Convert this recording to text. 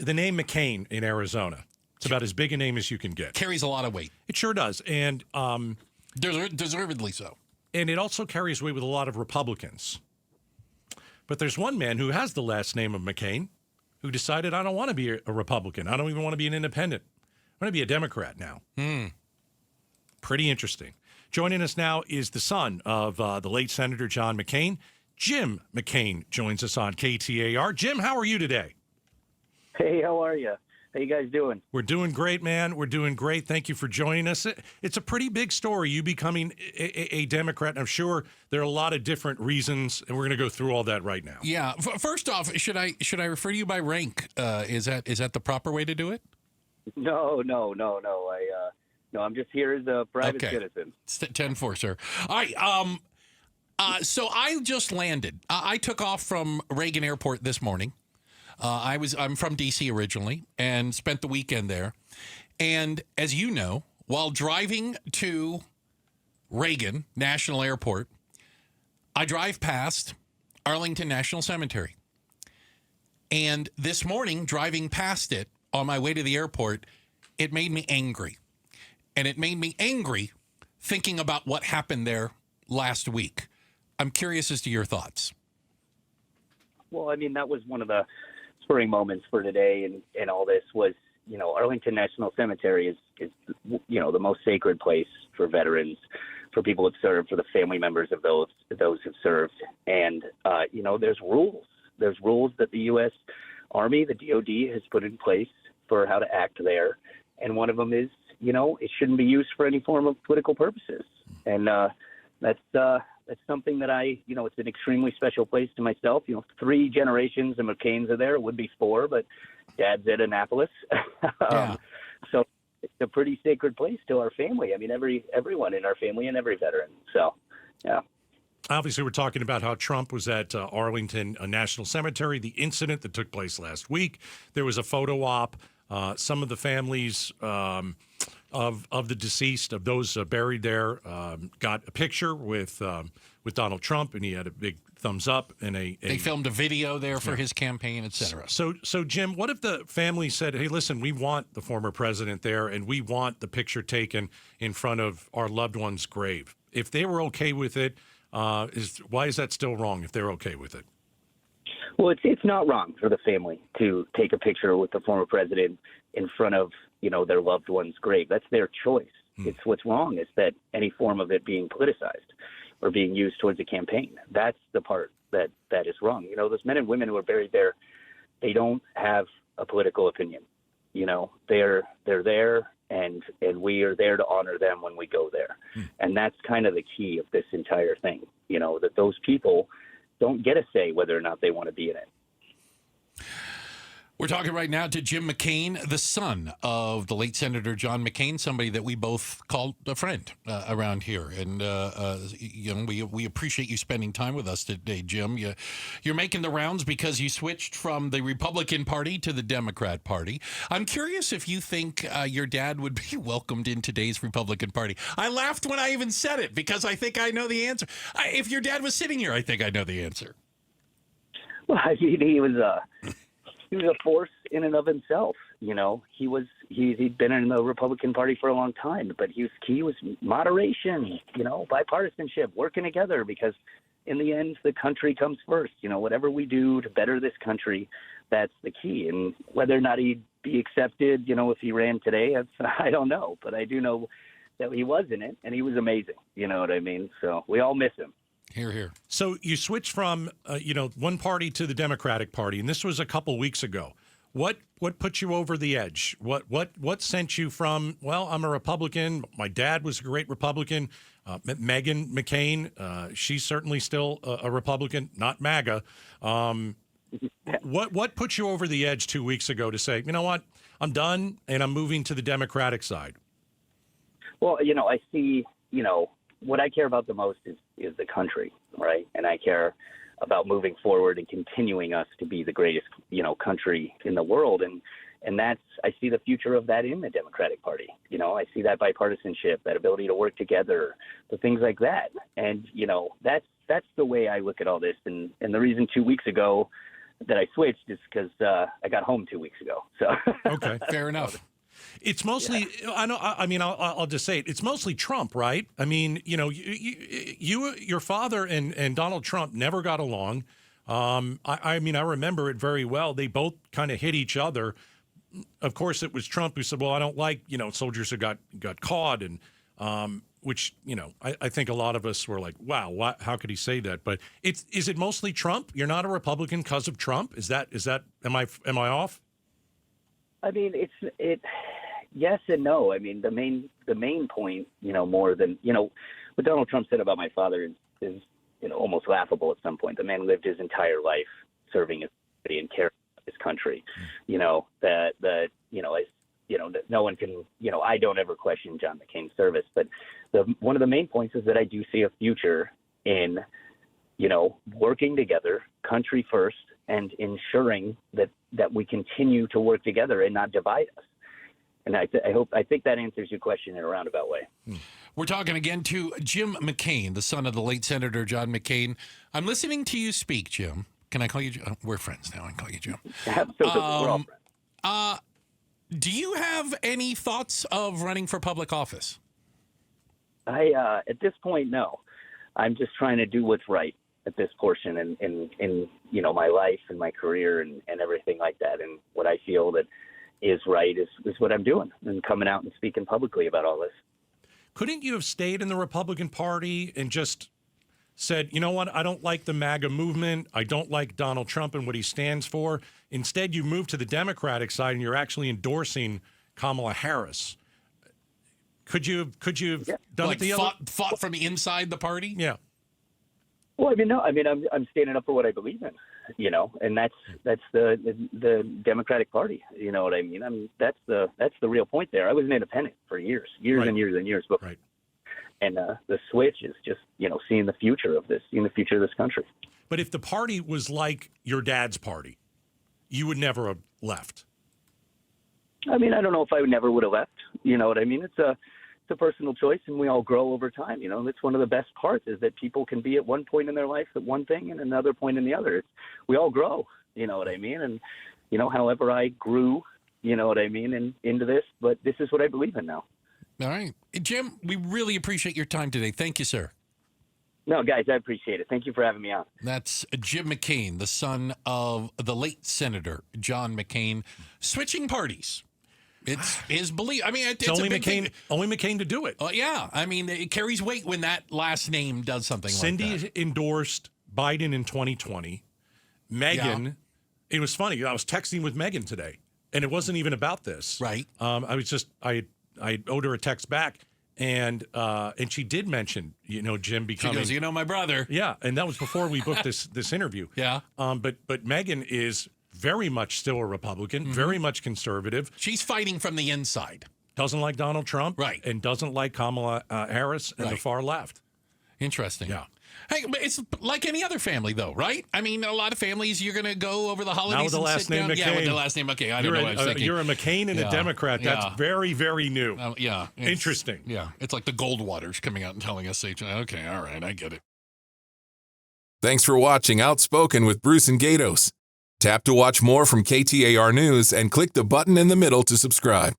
the name McCain in Arizona. It's about as big a name as you can get. Carries a lot of weight. It sure does. And deservedly so. And it also carries weight with a lot of Republicans. But there's one man who has the last name of McCain who decided, I don't want to be a Republican. I don't even want to be an independent. I want to be a Democrat now. Pretty interesting. Joining us now is the son of the late Senator John McCain. Jim McCain joins us on KTAR. Jim, how are you today? Hey, how are you? How you guys doing? We're doing great, man. We're doing great. Thank you for joining us. It's a pretty big story, you becoming a Democrat. And I'm sure there are a lot of different reasons, and we're going to go through all that right now. Yeah. First off, should I refer to you by rank? Is that the proper way to do it? No. I'm just here as a private citizen. 10-4, sir. All right. So I just landed. I took off from Reagan Airport this morning. I'm from D.C. originally and spent the weekend there. And as you know, while driving to Reagan National Airport, I drive past Arlington National Cemetery. And this morning, driving past it on my way to the airport, it made me angry. And it made me angry thinking about what happened there last week. I'm curious as to your thoughts. Well, I mean, that was one of the spurring moments for today and all this was, Arlington National Cemetery is the most sacred place for veterans, for people who've served, for the family members of those who've served. And, there's rules. There's rules that the U.S. Army, the DOD, has put in place for how to act there. And one of them is, it shouldn't be used for any form of political purposes. And that's something that it's an extremely special place to myself. 3 generations of McCains are there. It would be 4, but Dad's at Annapolis. So it's a pretty sacred place to our family. I mean, everyone in our family and every veteran. So, yeah. Obviously, we're talking about how Trump was at Arlington National Cemetery, the incident that took place last week. There was a photo op. Some of the families of the deceased, of those buried there, got a picture with Donald Trump, and he had a big thumbs up. And they filmed a video there for his campaign, et cetera. So Jim, what if the family said, "Hey, listen, we want the former president there, and we want the picture taken in front of our loved one's grave"? If they were okay with it, why is that still wrong? If they're okay with it? Well, it's not wrong for the family to take a picture with the former president in front of, their loved one's grave. That's their choice. It's what's wrong is that any form of it being politicized or being used towards a campaign. That's the part that is wrong. Those men and women who are buried there, they don't have a political opinion. They're there, and we are there to honor them when we go there. And that's kind of the key of this entire thing, that those people don't get a say whether or not they want to be in it. We're talking right now to Jim McCain, the son of the late Senator John McCain, somebody that we both called a friend around here. And, we appreciate you spending time with us today, Jim. You're making the rounds because you switched from the Republican Party to the Democrat Party. I'm curious if you think your dad would be welcomed in today's Republican Party. I laughed when I even said it because I think I know the answer. If your dad was sitting here, I think I know the answer. Well, he was a force in and of himself. He'd been in the Republican Party for a long time, but his key was moderation, bipartisanship, working together, because in the end, the country comes first. Whatever we do to better this country, that's the key. And whether or not he'd be accepted, if he ran today, I don't know. But I do know that he was in it, and he was amazing. You know what I mean? So we all miss him. Hear, hear. So you switched from, one party to the Democratic Party, and this was a couple weeks ago. What put you over the edge? What sent you from, well, I'm a Republican, my dad was a great Republican, Meghan McCain, she's certainly still a Republican, not MAGA. What put you over the edge 2 weeks ago to say, you know what, I'm done and I'm moving to the Democratic side? Well, I see, what I care about the most is the country, right? And I care about moving forward and continuing us to be the greatest, country in the world. And that's, I see the future of that in the Democratic Party. I see that bipartisanship, that ability to work together, the things like that. And, that's the way I look at all this. And the reason 2 weeks ago that I switched is because I got home 2 weeks ago. So Okay. Fair enough. It's mostly, I know. I mean, I'll just say it. It's mostly Trump, right? I mean, your father and Donald Trump never got along. I mean, I remember it very well. They both kind of hit each other. Of course, it was Trump who said, "Well, I don't like soldiers who got caught," and which I think a lot of us were like, "Wow, how could he say that?" But is it mostly Trump? You're not a Republican because of Trump? Is that am I off? I mean, it. Yes and no. I mean, the main point, more than what Donald Trump said about my father is almost laughable at some point. The man lived his entire life serving his country and caring about his country. That no one can. I don't ever question John McCain's service, but one of the main points is that I do see a future in working together, country first, and ensuring that we continue to work together and not divide us. And I think that answers your question in a roundabout way. We're talking again to Jim McCain, the son of the late Senator John McCain. I'm listening to you speak, Jim. Can I call you Jim? We're friends now. I can call you Jim. Absolutely. We're all friends. Do you have any thoughts of running for public office? I at this point, no. I'm just trying to do what's right at this portion in my life and my career and everything like that. And what I feel that is right is what I'm doing and coming out and speaking publicly about all this. Couldn't you have stayed in the Republican Party and just said, you know what, I don't like the MAGA movement. I don't like Donald Trump and what he stands for. Instead, you moved to the Democratic side and you're actually endorsing Kamala Harris. Could you have done it the other? Fought from inside the party? Yeah. Well, I'm standing up for what I believe in, and that's the Democratic Party. You know what I mean? That's the real point there. I was an independent for years Right. and years before. Right. And the switch is just, seeing the future of this country. But if the party was like your dad's party, you would never have left. I mean, I don't know if I never would have left. You know what I mean? It's a personal choice, and we all grow over time. That's one of the best parts is that people can be at one point in their life at one thing and another point in the other. We all grow. You know what I mean? And however I grew, into this, but this is what I believe in now. All right. Jim, we really appreciate your time today. Thank you, sir. No, guys, I appreciate it. Thank you for having me on. That's Jim McCain, the son of the late Senator John McCain, switching parties. It's his belief. I mean, it's only a big McCain. thing. Only McCain to do it. Yeah. I mean, it carries weight when that last name does something like that. Cindy endorsed Biden in 2020. Megan, It was funny. I was texting with Megan today, and it wasn't even about this. Right. I owed her a text back, and she did mention, Jim becoming. She goes, my brother. Yeah, and that was before we booked this interview. Yeah. But Megan is very much still a Republican, very much conservative. She's fighting from the inside. Doesn't like Donald Trump. Right. And doesn't like Kamala Harris and the far left. Interesting. Yeah. Hey, but it's like any other family, though, right? I mean, a lot of families, you're going to go over the holidays Now with the and last sit name down. McCain. Yeah, with the last name McCain. I don't know what I was thinking. You're a McCain and a Democrat. That's very, very new. Yeah. Interesting. Yeah. It's like the Goldwaters coming out and telling us, okay, all right, I get it. Thanks for watching Outspoken with Bruce and Gatos. Tap to watch more from KTAR News and click the button in the middle to subscribe.